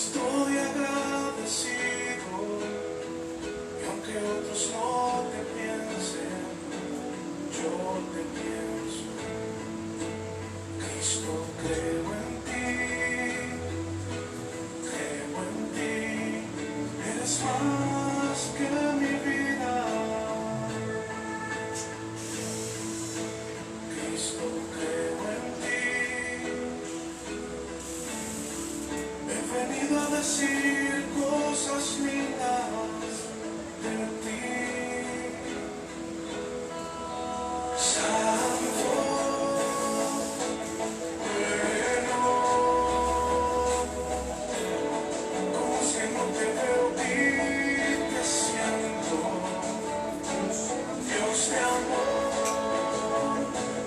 Estoy agradecido y aunque otros no te piensen, yo te pienso. Cristo, creo en ti, eres más que mi vida. Cristo, creo en ti, he venido a decir cosas lindas de ti. Santo, bueno, como es que no te veo y te siento. Dios te amó,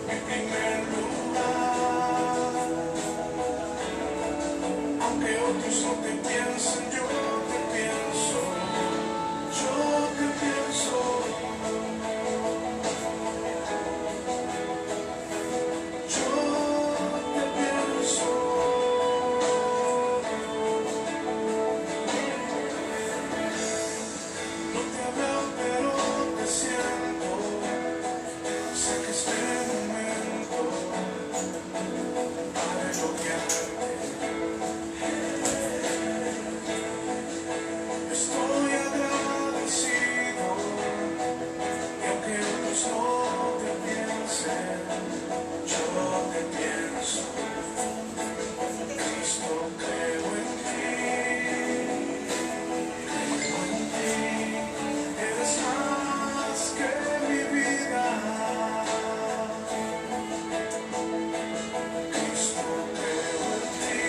mi primer lugar. Aunque otros no te piensen, yo te pienso. Yo te pienso. Yo te pienso. No te veo, pero te siento. Sé que este momento para elogiarte. Estoy agradecido y aunque otros no te piensen, yo te pienso. Cristo, creo en ti, eres más que mi vida. Cristo, creo en ti,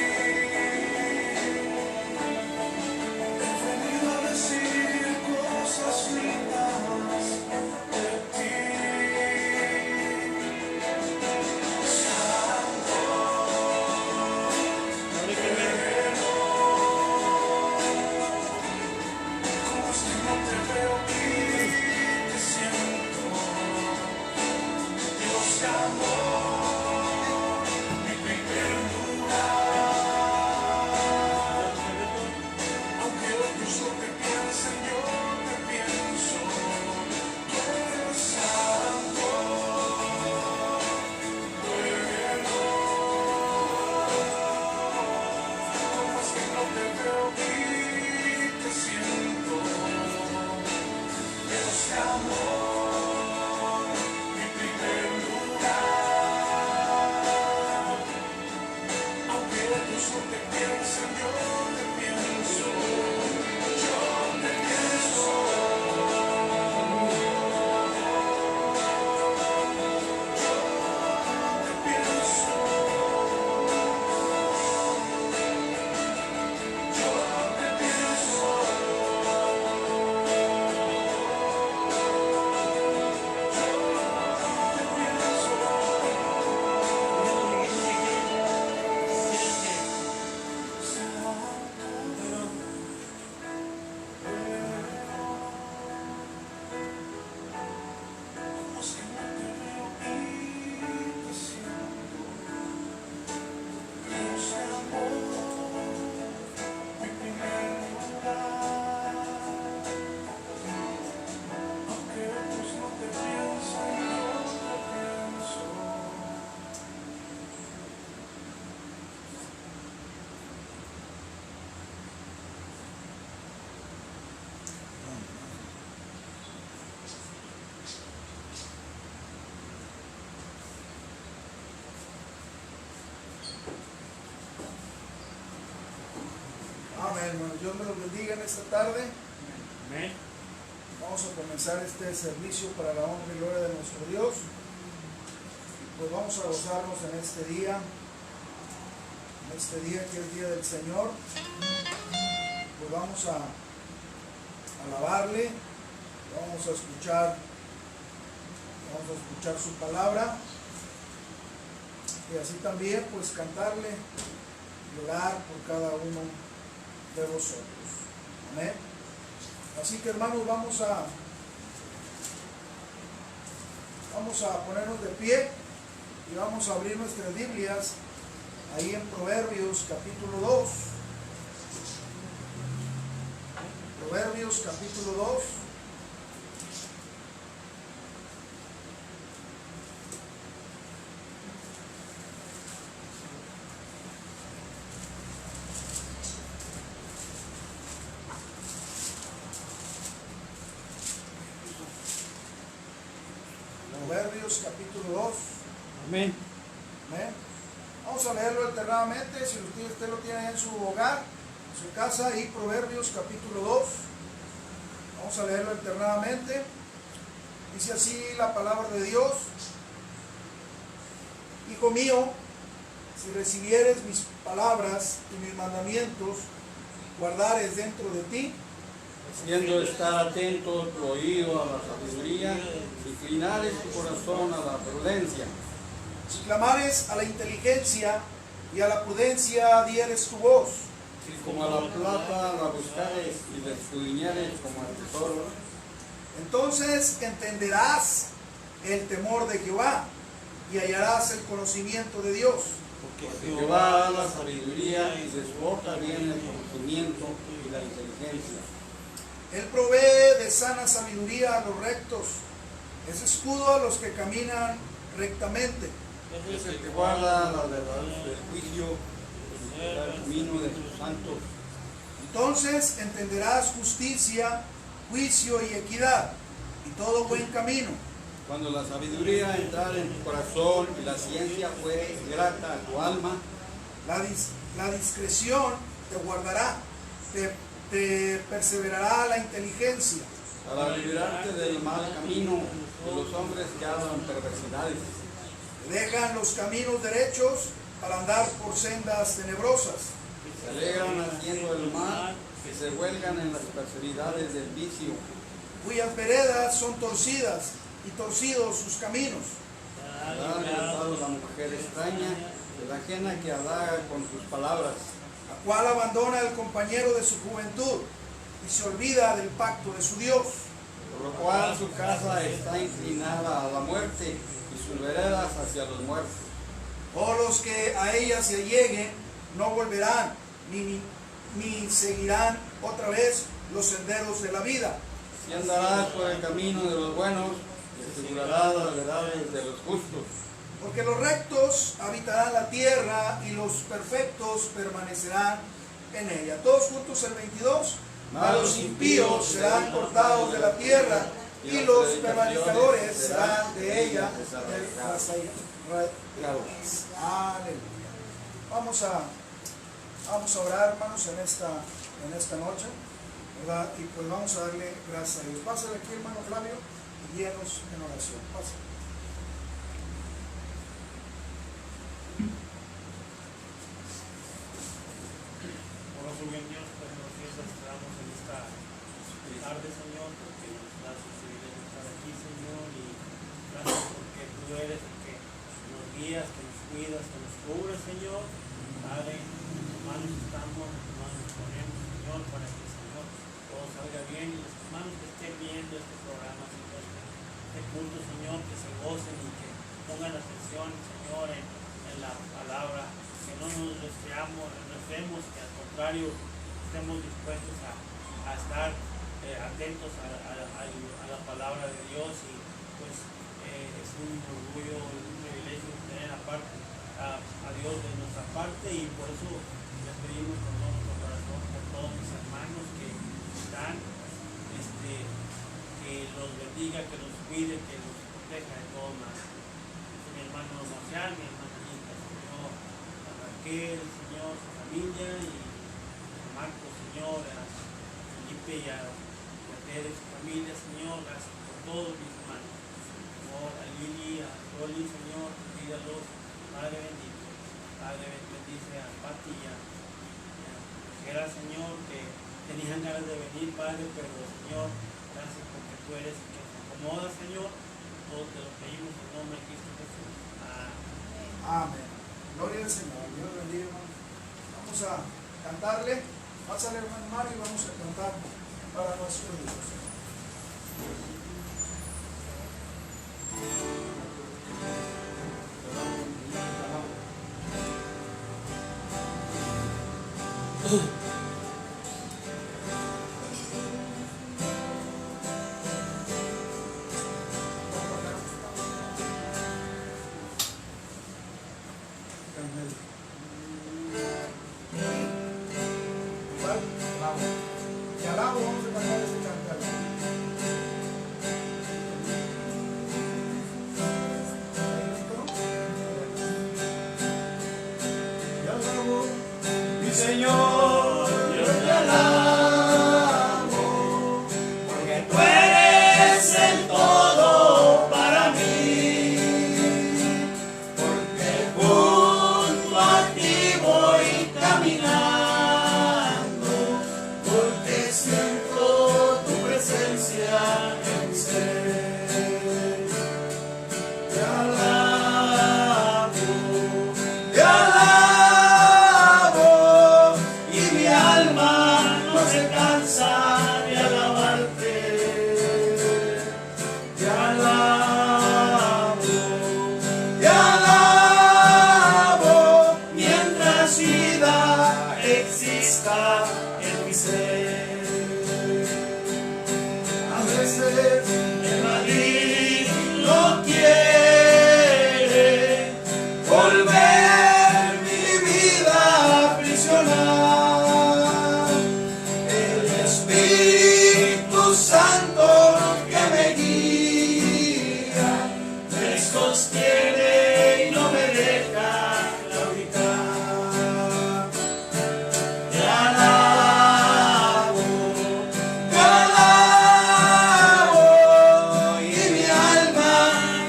he venido a decir cosas lindas de ti. Santo, como es que no te veo y te siento. Dios te amó, mi primer lugar. Aunque otros no te piensen, yo te pienso. Tú eres santo, bueno. Como es que no te veo y te siento. Dios te amó, mi primer lugar. Aunque otros no te piensen, yo te pienso. Yo te pienso. Yo te pienso. Yo te pienso. Amén, hermanos. Dios me los bendiga en esta tarde. Amén. Vamos a comenzar este servicio para la honra y gloria de nuestro Dios. Pues vamos a gozarnos en este día que es día del Señor. Pues vamos a alabarle, vamos a escuchar su palabra y así también pues cantarle y orar por cada uno de vosotros. Amén. Así que hermanos, vamos a ponernos de pie y vamos a abrir nuestras Biblias ahí en Proverbios capítulo 2. Proverbios capítulo 2. Proverbios capítulo 2. Amén. Amén. Vamos a leerlo alternadamente, si usted lo tiene en su hogar, en su casa, y Proverbios capítulo 2. Vamos a leerlo alternadamente. Dice así la palabra de Dios: Hijo mío, si recibieres mis palabras y mis mandamientos, guardares dentro de ti, Haciendo estar atento tu oído a la sabiduría, inclinares tu corazón a la prudencia. si clamares a la inteligencia y a la prudencia dieres tu voz, Si como a la plata la buscares y la escudriñares como al tesoro, entonces entenderás el temor de Jehová y hallarás el conocimiento de Dios. porque Jehová da la sabiduría y desbota bien el conocimiento y la inteligencia. Él provee de sana sabiduría a los rectos, es escudo a los que caminan rectamente. Es el que guarda la verdad del juicio, el camino de sus santos. Entonces entenderás justicia, juicio y equidad, y todo buen camino. Cuando la sabiduría entrare en tu corazón y la ciencia fuere grata a tu alma, La discreción te guardará, te perseverará la inteligencia. para librarte del mal camino de los hombres que hablan perversidades. Dejan los caminos derechos para andar por sendas tenebrosas. Se alegran haciendo el mal, que se huelgan en las perversidades del vicio. Cuyas veredas son torcidas y torcidos sus caminos. Da resultado la mujer extraña, de la ajena que halaga con sus palabras. La cual abandona el compañero de su juventud y se olvida del pacto de su Dios. Por lo cual su casa está inclinada a la muerte y sus veredas hacia los muertos. Todos los que a ella se lleguen no volverán ni seguirán otra vez los senderos de la vida. Si andarás por el camino de los buenos, y asegurarás las verdades de los justos. Porque los rectos habitarán la tierra y los perfectos permanecerán en ella. Todos juntos el 22. Mas los impíos serán cortados de la tierra y los prevaricadores serán de ella raíces. Aleluya. Vamos a orar, hermanos, en esta noche, ¿verdad? Y pues vamos a darle gracias a Dios. Pásale aquí, hermano Flavio, y guíenos en oración. Pásale. Amoroso buen Dios, pues nosotros estamos en esta tarde, Señor, porque nos das el privilegio de estar aquí, Señor, y gracias porque tú eres el que nos guías, que nos cuidas, que nos cubres, Señor. Padre, en tus manos estamos, en tus manos nos ponemos, Señor, para que, Señor, todo salga bien, y los hermanos que estén viendo este programa, Señor, este culto, Señor, que se gocen y que pongan atención, Señor, en la palabra, que no nos resfriemos, que al contrario estemos dispuestos a estar atentos a la palabra de Dios, y pues es un orgullo, es un privilegio tener a Dios de nuestra parte, y por eso les pedimos con todo nuestro corazón por todos mis hermanos que están, que los bendiga, que los cuide, que los proteja de todo mal. Mi hermano Marcial, mi hermana Anita, Señor, a Raquel, Señor, su familia, y a Marco, Señor, a Felipe y a Tere, su familia, Señor, gracias por todos mis hermanos. Señor, a Lili, a Rolly, Señor, cuídalos, Padre bendito. Padre, bendice a Pati y a Jera, Señor, que tenían ganas de venir, Padre, pero Señor, gracias porque tú eres el que nos acomoda, Señor. Todos te lo pedimos en nombre de Cristo Jesús. Amén. Amén. Gloria al Señor. Dios bendiga, hermano. Vamos a cantarle. Pásale, hermano Mario, y vamos a cantar para nuestro Dios. Señor, yo te alabo, porque tú eres el todo para mí, porque junto a ti voy caminando, porque siento tu presencia en mi ser. Te alabo, te alabo, y mi alma no se cansa de alabarte. Te alabo, mientras vida exista en mi ser. A veces el Madrid no quiere volver mi vida a aprisionar. El Espíritu Santo que me guía me sostiene y no me deja claudicar. Te alabo, y mi alma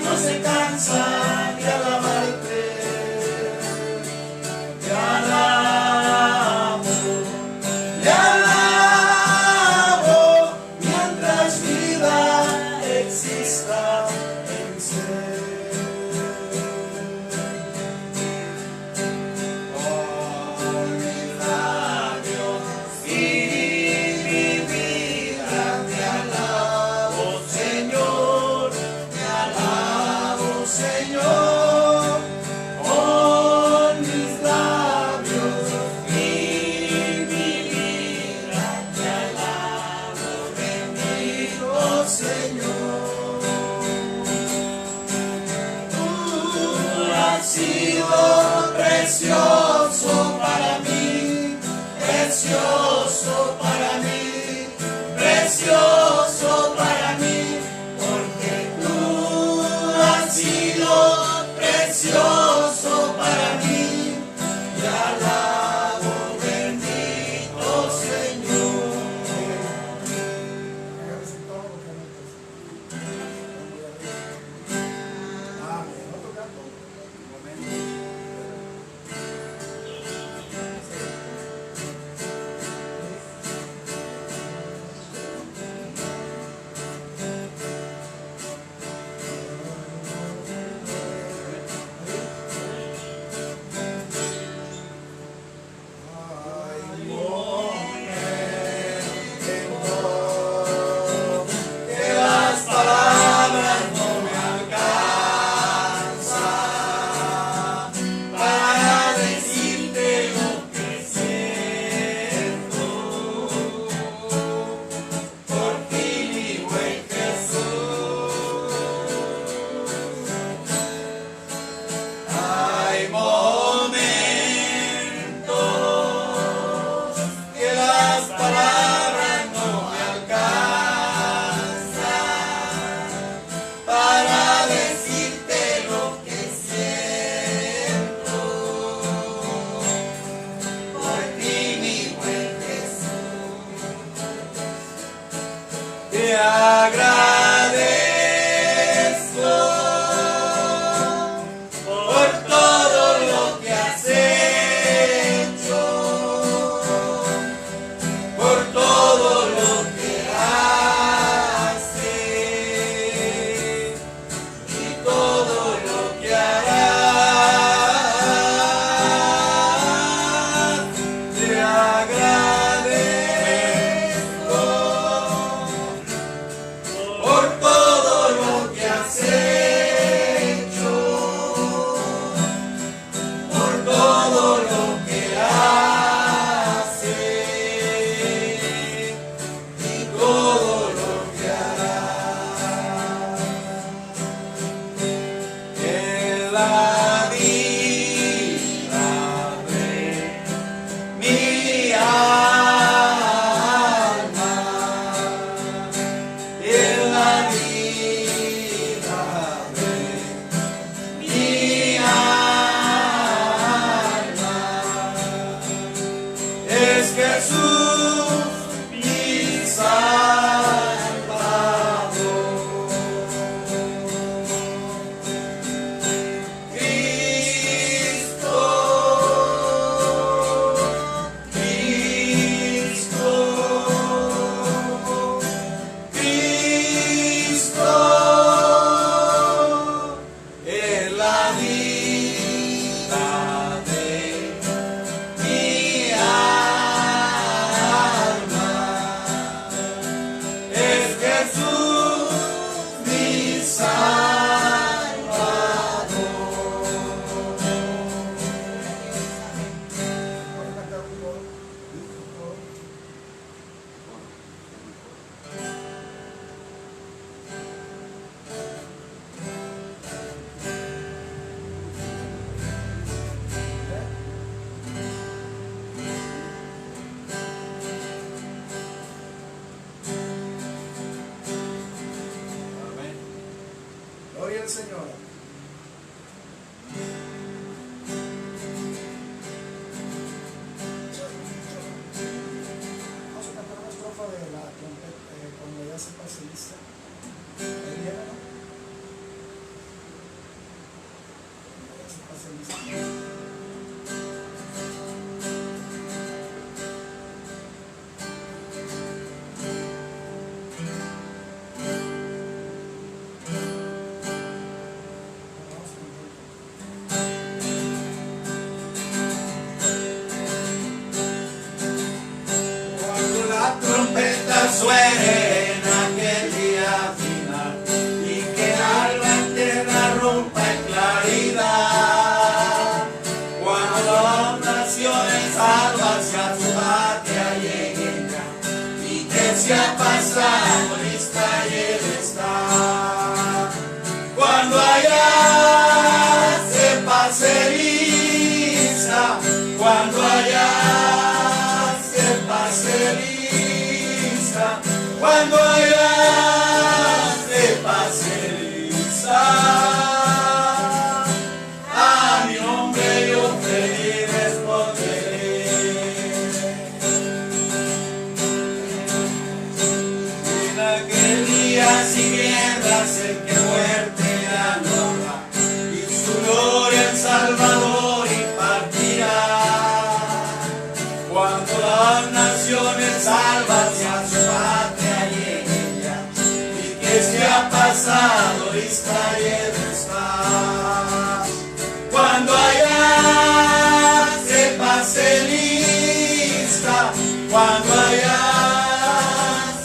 no se cansa de alabarte. Te alabo, mientras vida exista en mi ser. Con mis labios y mi vida te alabo, Señor, te alabo, Señor. Con mis labios y mi vida te alabo, bendito Señor. Tú has sido precioso para mí, precioso para mí, precioso para mí, porque tú has sido precioso para mí. Te alabo, bendito Señor. Agárrense todos los canetas. Amén. No toca todo. Jesús, mi Salvador. Cristo, Cristo, Cristo, es la vida de mi alma, es Jesús mi Salvador. Vamos a cantar un coro. Amén. Gloria al Señor. Vamos a cantar una estrofa de la trompeta cuando ya se pase lista. Ahí viene, ¿no? Cuando ya se pase lista. Vamos a cantar. Cuando la trompeta suene en aquel día final y que el alba entera rompa en claridad, cuando las naciones salvas a su patria lleguen ya y que se ha pasado lista y él está, cuando allá se pase lista, cuando allá se pase lista, cuando allá se pase lista, a mi nombre yo feliz responderé. En aquel día sin guerras el que muerte ya no habrá, y su gloria el Salvador impartirá. Cuando las naciones salvas y a su patria lleguen ya, y que se ha pasado lista y él está, cuando allá se pase lista, cuando allá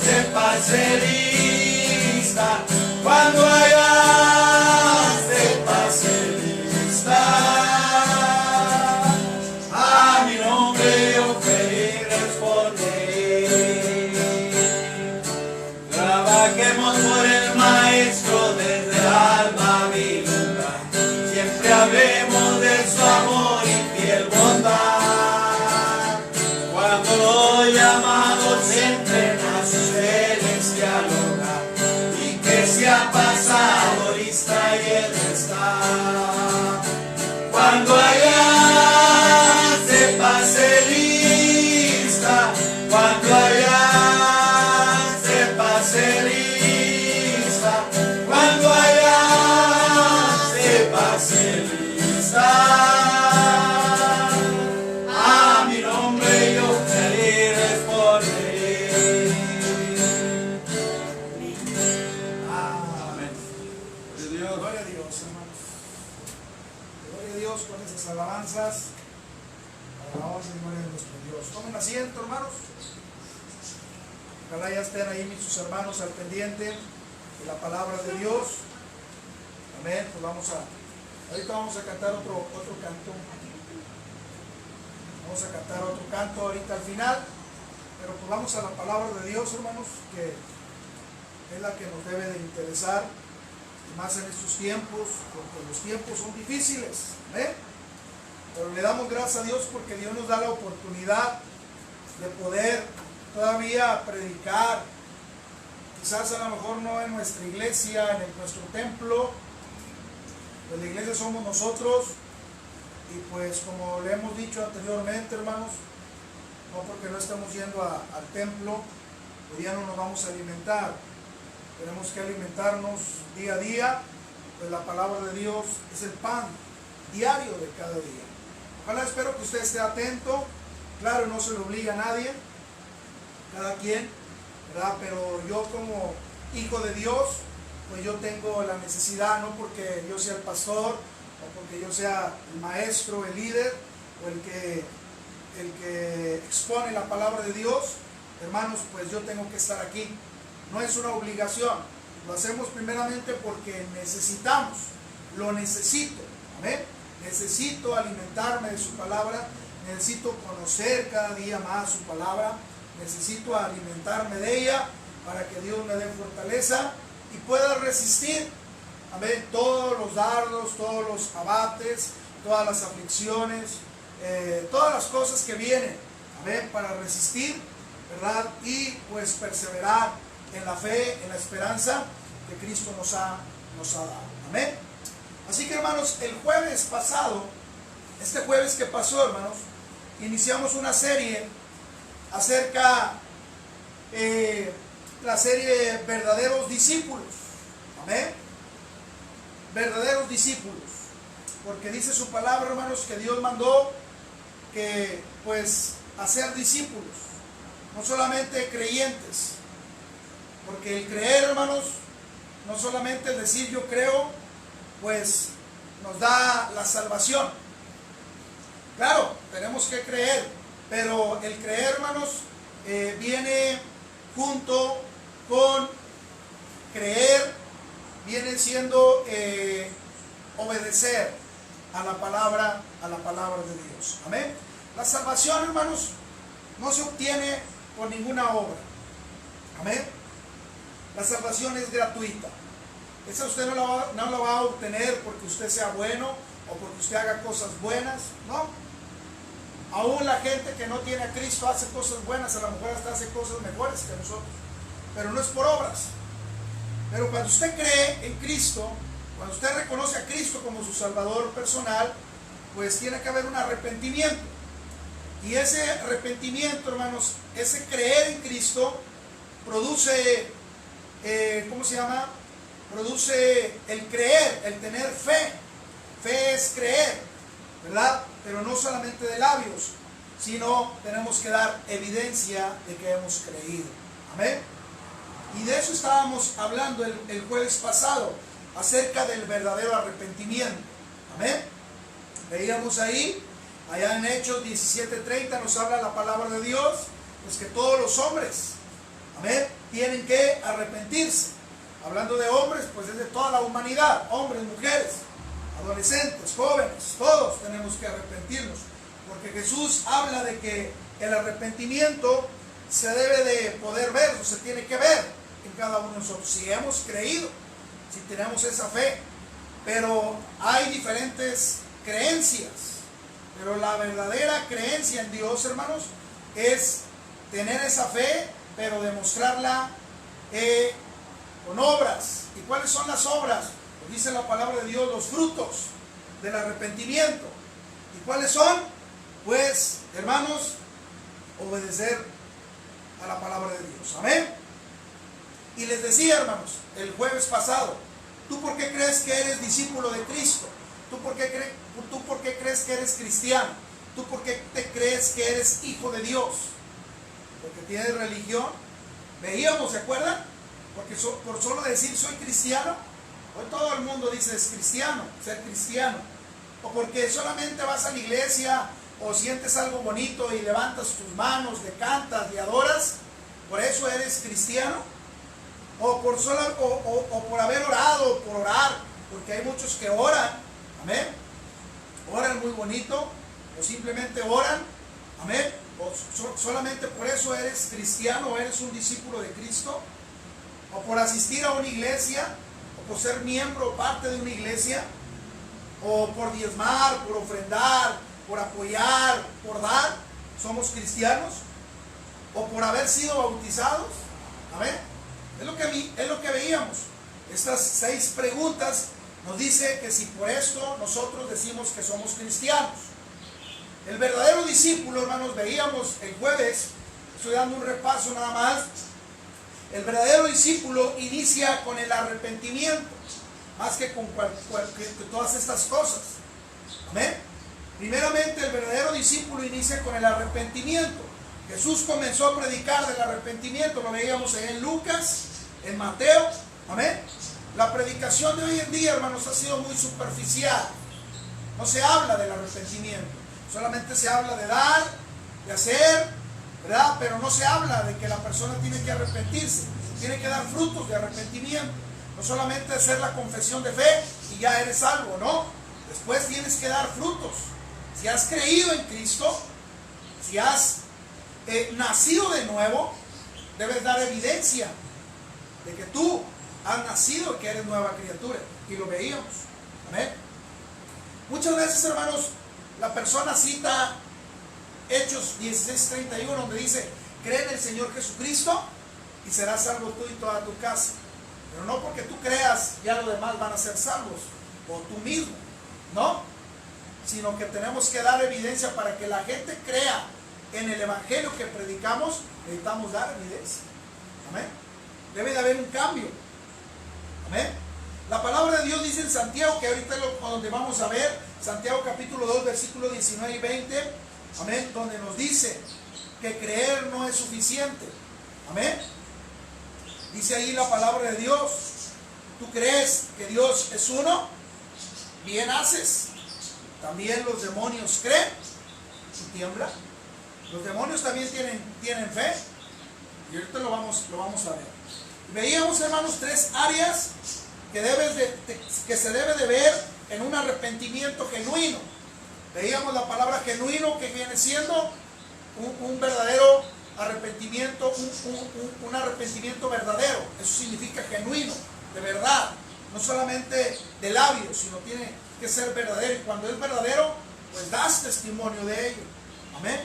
se pase lista, cuando allá se pase lista, a mi nombre yo feliz responderé. Trabajemos por el Maestro desde el alma viva, siempre hablemos de su amor y fiel bondad. Cuando los llamados entren a su celestial hogar y que se ha pasado lista y él está, cuando allá se pase lista, cuando allá se pase lista, cuando allá se pase lista, a mi nombre yo feliz responderé. Amén. De Dios. Gloria a Dios, hermanos. Gloria a Dios con esas alabanzas. Alabanza y gloria de nuestro Dios. Tomen asiento, hermanos. Ojalá ya estén ahí sus hermanos al pendiente de la palabra de Dios. Amén. Pues ahorita vamos a cantar otro canto. Vamos a cantar otro canto ahorita al final. Pero pues vamos a la palabra de Dios, hermanos, que es la que nos debe de interesar, y más en estos tiempos, porque los tiempos son difíciles. Amén. Pero le damos gracias a Dios porque Dios nos da la oportunidad de poder todavía predicar, quizás a lo mejor no en nuestra iglesia, en nuestro templo, pues la iglesia somos nosotros, y pues como le hemos dicho anteriormente, hermanos, No porque no estamos yendo al templo, hoy día no nos vamos a alimentar. Tenemos que alimentarnos día a día, pues la palabra de Dios es el pan diario de cada día. Ojalá, espero que usted esté atento. Claro, no se le obliga a nadie, cada quien, ¿verdad? Pero yo como hijo de Dios, pues yo tengo la necesidad, no porque yo sea el pastor, o porque yo sea el maestro, el líder, o el que expone la palabra de Dios, hermanos, pues yo tengo que estar aquí. No es una obligación, lo hacemos primeramente porque necesitamos, lo necesito, ¿amén? Necesito alimentarme de su palabra, necesito conocer cada día más su palabra, necesito alimentarme de ella para que Dios me dé fortaleza y pueda resistir, amén, todos los dardos, todos los abates, todas las aflicciones, todas las cosas que vienen, amén, para resistir, ¿verdad? Y pues perseverar en la fe, en la esperanza que Cristo nos ha dado, amén. Así que, hermanos, el jueves pasado, este jueves que pasó, hermanos, iniciamos una serie acerca la serie Verdaderos Discípulos, amén, verdaderos discípulos, porque dice su palabra, hermanos, que Dios mandó que pues hacer discípulos, no solamente creyentes, porque el creer, hermanos, no solamente el decir yo creo, pues nos da la salvación. Claro, tenemos que creer, pero el creer, hermanos, viene junto con creer, viene siendo obedecer a la palabra de Dios. Amén. La salvación, hermanos, no se obtiene por ninguna obra. Amén. La salvación es gratuita. Esa usted no la va a obtener porque usted sea bueno o porque usted haga cosas buenas, no. Aún la gente que no tiene a Cristo hace cosas buenas, a lo mejor hasta hace cosas mejores que nosotros, pero no es por obras. Pero cuando usted cree en Cristo, cuando usted reconoce a Cristo como su Salvador personal, pues tiene que haber un arrepentimiento. Y ese arrepentimiento, hermanos, ese creer en Cristo, produce, ¿cómo se llama? Produce el creer, el tener fe. Fe es creer, ¿verdad? Pero no solamente de labios, sino tenemos que dar evidencia de que hemos creído. Amén. Y de eso estábamos hablando el jueves pasado, acerca del verdadero arrepentimiento. Amén. Veíamos ahí, allá en Hechos 17:30 nos habla la palabra de Dios, pues que todos los hombres, amén, tienen que arrepentirse. Hablando de hombres, pues es de toda la humanidad, hombres, mujeres, adolescentes, jóvenes, todos tenemos que arrepentirnos, porque Jesús habla de que el arrepentimiento se debe de poder ver, o se tiene que ver en cada uno de nosotros, si hemos creído, si tenemos esa fe. Pero hay diferentes creencias, pero la verdadera creencia en Dios, hermanos, es tener esa fe, pero demostrarla con obras. ¿Y cuáles son las obras? Pues dice la palabra de Dios, los frutos del arrepentimiento. ¿Y cuáles son? Pues, hermanos, obedecer a la palabra de Dios. Amén. Y les decía, hermanos, el jueves pasado, ¿tú por qué crees que eres discípulo de Cristo? ¿Tú por qué crees que eres cristiano? ¿Tú por qué te crees que eres hijo de Dios? ¿Porque tienes religión? Veíamos, ¿se acuerdan? Porque por solo decir soy cristiano, hoy todo el mundo dice es cristiano, ser cristiano. O porque solamente vas a la iglesia o sientes algo bonito y levantas tus manos, le cantas y adoras, por eso eres cristiano. O por haber orado, por orar, porque hay muchos que oran, amén, oran muy bonito, o simplemente oran, amén, o solamente por eso eres cristiano o eres un discípulo de Cristo, o por asistir a una iglesia, o por ser miembro o parte de una iglesia, o por diezmar, por ofrendar, por apoyar, por dar, somos cristianos, o por haber sido bautizados, amén. Es lo que veíamos. Estas 6 preguntas nos dice que si por esto nosotros decimos que somos cristianos. El verdadero discípulo, hermanos, veíamos el jueves, estoy dando un repaso nada más. El verdadero discípulo inicia con el arrepentimiento, más que con todas estas cosas. Amén. Primeramente, el verdadero discípulo inicia con el arrepentimiento. Jesús comenzó a predicar del arrepentimiento, lo veíamos en Lucas, en Mateo. Amén. La predicación de hoy en día, hermanos, ha sido muy superficial. No se habla del arrepentimiento, solamente se habla de dar, de hacer, ¿verdad? Pero no se habla de que la persona tiene que arrepentirse, tiene que dar frutos de arrepentimiento. No solamente hacer la confesión de fe y ya eres salvo, ¿no? Después tienes que dar frutos. Si has creído en Cristo, si has nacido de nuevo, debes dar evidencia de que tú has nacido y que eres nueva criatura. Y lo veíamos. Amén. Muchas veces, hermanos, la persona cita Hechos 16:31, donde dice: cree en el Señor Jesucristo y serás salvo tú y toda tu casa. Pero no porque tú creas ya los demás van a ser salvos, o tú mismo, no, sino que tenemos que dar evidencia para que la gente crea en el evangelio que predicamos. Necesitamos dar evidencia. Amén. Debe de haber un cambio. Amén. La palabra de Dios dice en Santiago, que ahorita es donde vamos a ver, Santiago capítulo 2, versículos 19 y 20, amén, donde nos dice que creer no es suficiente. Amén. Dice ahí la palabra de Dios: ¿tú crees que Dios es uno? Bien haces. También los demonios creen y tiemblan. Los demonios también tienen fe. Y ahorita lo vamos a ver. Veíamos, hermanos, tres áreas que se debe de ver en un arrepentimiento genuino. Veíamos la palabra genuino, que viene siendo un verdadero arrepentimiento, un arrepentimiento verdadero. Eso significa genuino, de verdad, no solamente de labios, sino tiene que ser verdadero. Y cuando es verdadero, pues das testimonio de ello. Amén.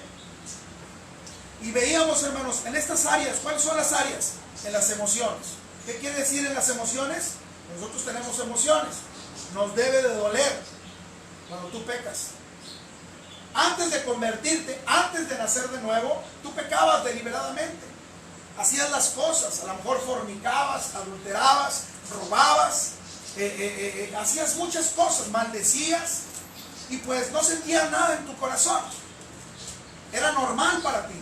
Y veíamos, hermanos, en estas áreas, ¿cuáles son las áreas? En las emociones. ¿Qué quiere decir en las emociones? Nosotros tenemos emociones. Nos debe de doler cuando tú pecas. Antes de convertirte, antes de nacer de nuevo, tú pecabas deliberadamente. Hacías las cosas, a lo mejor fornicabas, adulterabas, robabas, hacías muchas cosas, maldecías, y pues no sentías nada en tu corazón. Era normal para ti.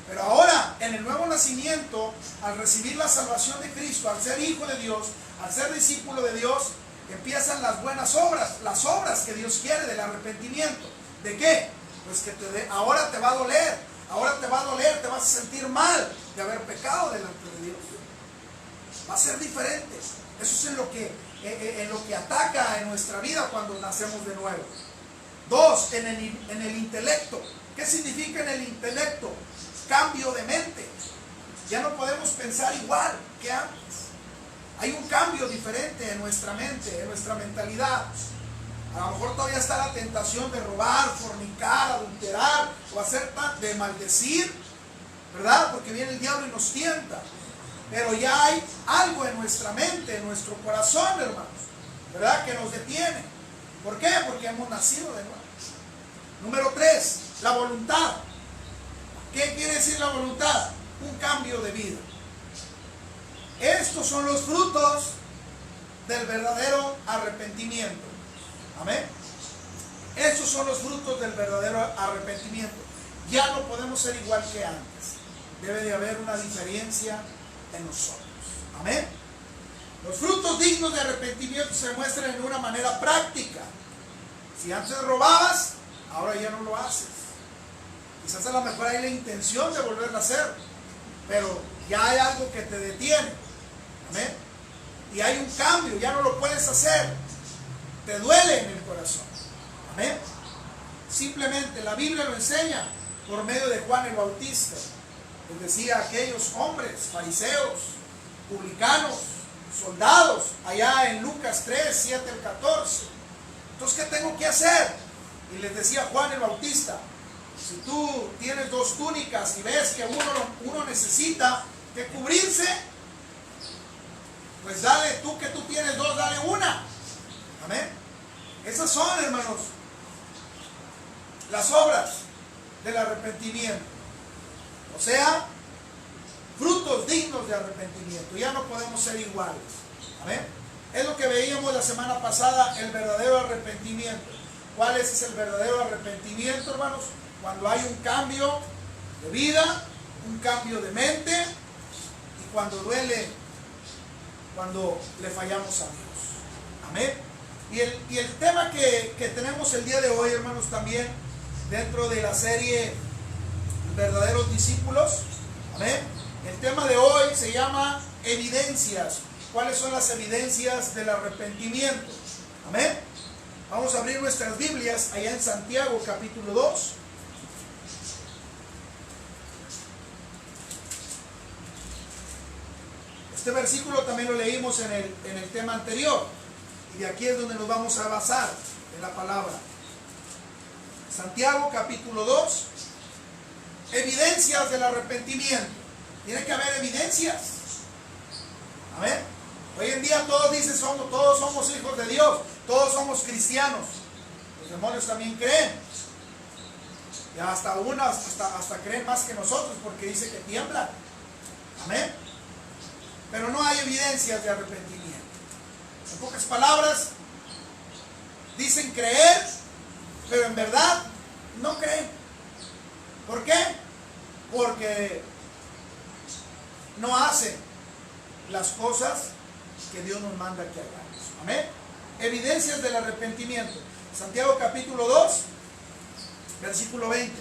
Pero ahora, en el nuevo nacimiento, al recibir la salvación de Cristo, al ser hijo de Dios, al ser discípulo de Dios, empiezan las buenas obras, las obras que Dios quiere del arrepentimiento. ¿De qué? Pues que ahora te va a doler, te vas a sentir mal de haber pecado delante de Dios. Va a ser diferente. Eso es en lo que ataca en nuestra vida cuando nacemos de nuevo. Dos, en el intelecto. ¿Qué significa en el intelecto? Cambio de mente. Ya no podemos pensar igual que antes. Hay un cambio diferente en nuestra mente, en nuestra mentalidad. A lo mejor todavía está la tentación de robar, fornicar, adulterar, o de maldecir, ¿verdad? Porque viene el diablo y nos tienta. Pero ya hay algo en nuestra mente, en nuestro corazón, hermanos, ¿verdad? Que nos detiene. ¿Por qué? Porque hemos nacido de nuevo. Número 3, la voluntad. ¿Qué quiere decir la voluntad? Un cambio de vida. Estos son los frutos del verdadero arrepentimiento. Amén. Estos son los frutos del verdadero arrepentimiento. Ya no podemos ser igual que antes. Debe de haber una diferencia en nosotros. Amén. Los frutos dignos de arrepentimiento se muestran en una manera práctica. Si antes robabas, ahora ya no lo haces. Quizás a lo mejor hay la intención de volverlo a hacer, pero ya hay algo que te detiene. Amén. Y hay un cambio, ya no lo puedes hacer. Te duele en el corazón. Amén. Simplemente la Biblia lo enseña por medio de Juan el Bautista. Les decía a aquellos hombres, fariseos, publicanos, soldados, allá en Lucas 3, 7 al 14. Entonces, ¿qué tengo que hacer? Y les decía Juan el Bautista: si tú tienes 2 túnicas y ves que uno necesita que cubrirse, pues dale, tú que tú tienes 2, dale una. Amén. Esas son, hermanos, las obras del arrepentimiento. O sea, frutos dignos de arrepentimiento. Ya no podemos ser iguales. Amén. Es lo que veíamos la semana pasada, el verdadero arrepentimiento. ¿Cuál es el verdadero arrepentimiento, hermanos? Cuando hay un cambio de vida, un cambio de mente y cuando duele, cuando le fallamos a Dios. Amén. Y el tema que tenemos el día de hoy, hermanos, también dentro de la serie Verdaderos Discípulos. Amén. El tema de hoy se llama evidencias. ¿Cuáles son las evidencias del arrepentimiento? Amén. Vamos a abrir nuestras Biblias allá en Santiago capítulo 2. Este versículo también lo leímos en el tema anterior. Y de aquí es donde nos vamos a basar en la palabra. Santiago capítulo 2. Evidencias del arrepentimiento. Tiene que haber evidencias. Amén. Hoy en día todos dicen, todos somos hijos de Dios. Todos somos cristianos. Los demonios también creen. Y hasta creen más que nosotros porque dice que tiemblan. Amén. Pero no hay evidencias de arrepentimiento. En pocas palabras, dicen creer, pero en verdad no creen. ¿Por qué? Porque no hacen las cosas que Dios nos manda que hagamos. Amén. Evidencias del arrepentimiento. Santiago capítulo 2, versículo 20.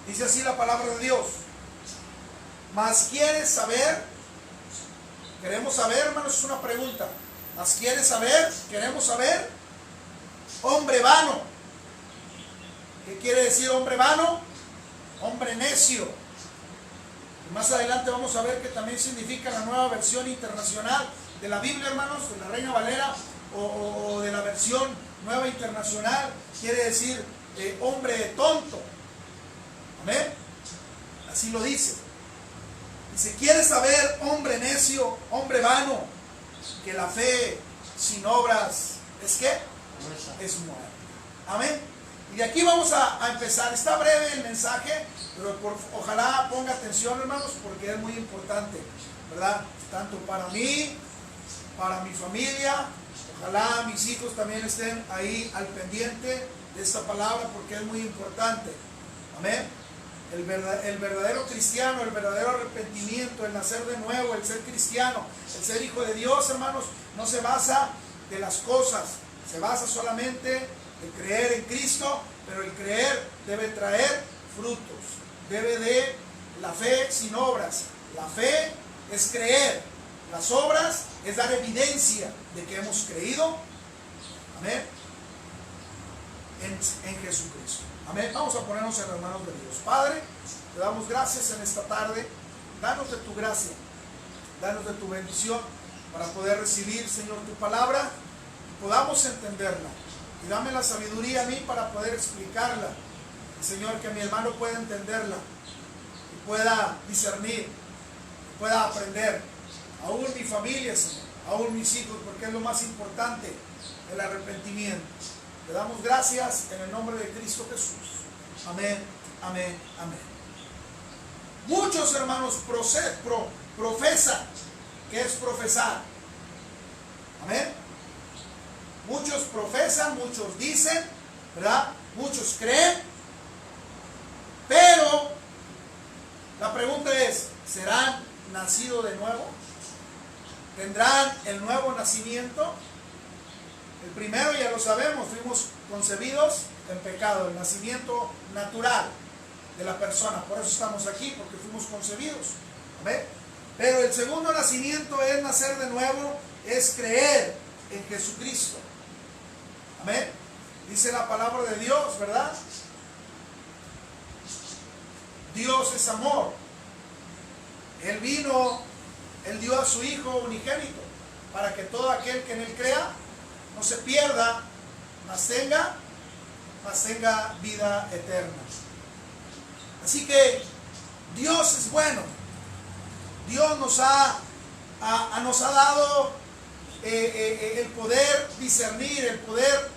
Dice así la palabra de Dios. Mas quieres saber, queremos saber, hermanos, es una pregunta. Mas quieres saber, queremos saber, hombre vano. ¿Qué quiere decir hombre vano? Hombre necio. Y más adelante vamos a ver que también significa la nueva versión internacional de la Biblia, hermanos, de la Reina Valera o de la versión nueva internacional. Quiere decir hombre tonto. Amén. Así lo dice. Si quieres saber, hombre necio, hombre vano, que la fe sin obras es ¿qué? Es muerta. Amén. Y de aquí vamos a empezar. Está breve el mensaje, pero ojalá ponga atención, hermanos, porque es muy importante, ¿verdad? Tanto para mí, para mi familia, ojalá mis hijos también estén ahí al pendiente de esta palabra porque es muy importante. Amén. El verdadero cristiano, el verdadero arrepentimiento, el nacer de nuevo, el ser cristiano, el ser hijo de Dios, hermanos, no se basa de las cosas, se basa solamente en creer en Cristo, pero el creer debe traer frutos, debe de la fe sin obras. La fe es creer, las obras es dar evidencia de que hemos creído, amén, en Jesucristo. Amén. Vamos a ponernos en las manos de Dios. Padre, te damos gracias en esta tarde. Danos de tu gracia, danos de tu bendición para poder recibir, Señor, tu palabra y podamos entenderla. Y dame la sabiduría a mí para poder explicarla. Y, Señor, que mi hermano pueda entenderla y pueda discernir, y pueda aprender. Aún mi familia, Señor, aún mis hijos, porque es lo más importante, el arrepentimiento. Te damos gracias en el nombre de Cristo Jesús. Amén, amén, amén. Muchos hermanos profesan. ¿Qué es profesar? Amén. Muchos profesan, muchos dicen, ¿verdad? Muchos creen. Pero la pregunta es, ¿serán nacidos de nuevo? ¿Tendrán el nuevo nacimiento? El primero ya lo sabemos, fuimos concebidos en pecado, el nacimiento natural de la persona. Por eso estamos aquí, porque fuimos concebidos. ¿Amén? Pero el segundo nacimiento es nacer de nuevo, es creer en Jesucristo. Amén. Dice la palabra de Dios, ¿verdad? Dios es amor. Él vino, Él dio a su Hijo unigénito para que todo aquel que en Él crea no se pierda, mas tenga vida eterna. Así que Dios es bueno. Dios nos ha dado el poder discernir, el poder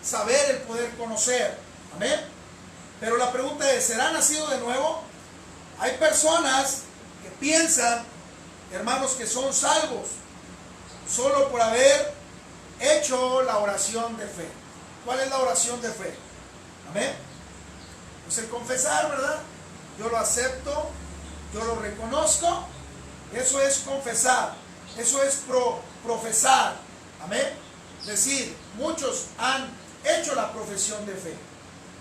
saber, el poder conocer. Amén. Pero la pregunta es, ¿será nacido de nuevo? Hay personas que piensan, hermanos, que son salvos solo por haber hecho la oración de fe. ¿Cuál es la oración de fe? Amén. Pues el confesar, ¿verdad? Yo lo acepto, yo lo reconozco. Eso es confesar, eso es profesar. Amén. Es decir, muchos han hecho la profesión de fe.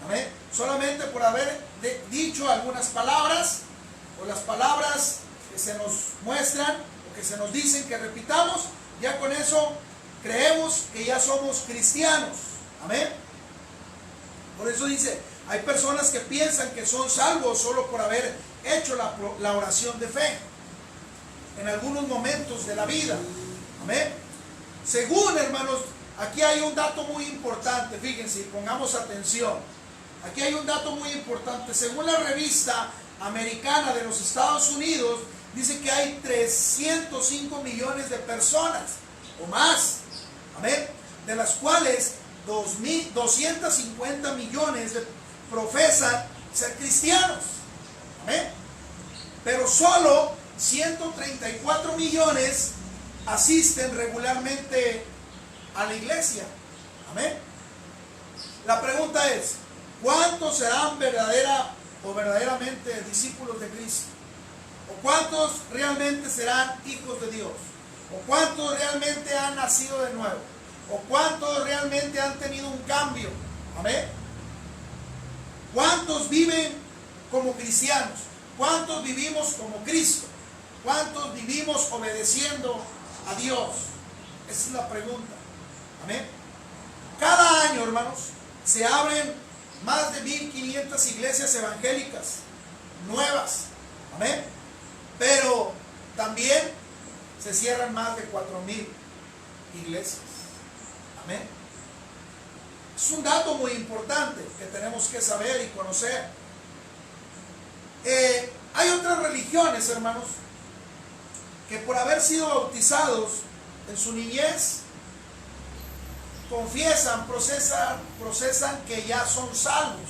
Amén. Solamente por haber dicho algunas palabras, o las palabras que se nos muestran, o que se nos dicen que repitamos, ya con eso creemos que ya somos cristianos. Amén. Por eso dice, hay personas que piensan que son salvos solo por haber hecho la oración de fe en algunos momentos de la vida. Amén. Según, hermanos, aquí hay un dato muy importante, fíjense, pongamos atención. Aquí hay un dato muy importante. Según la revista americana de los Estados Unidos, dice que hay 305 millones de personas o más, amén, de las cuales 250 millones profesan ser cristianos, amén, pero solo 134 millones asisten regularmente a la iglesia, amén. La pregunta es, ¿cuántos serán verdaderamente discípulos de Cristo? ¿O cuántos realmente serán hijos de Dios? ¿O cuántos realmente han nacido de nuevo? ¿O cuántos realmente han tenido un cambio? Amén. ¿Cuántos viven como cristianos? ¿Cuántos vivimos como Cristo? ¿Cuántos vivimos obedeciendo a Dios? Esa es la pregunta. Amén. Cada año, hermanos, se abren más de 1500 iglesias evangélicas nuevas. Amén. Pero también se cierran más de 4000 iglesias. Amén. Es un dato muy importante que tenemos que saber y conocer. Hay otras religiones, hermanos, que por haber sido bautizados en su niñez, confiesan, procesan que ya son salvos,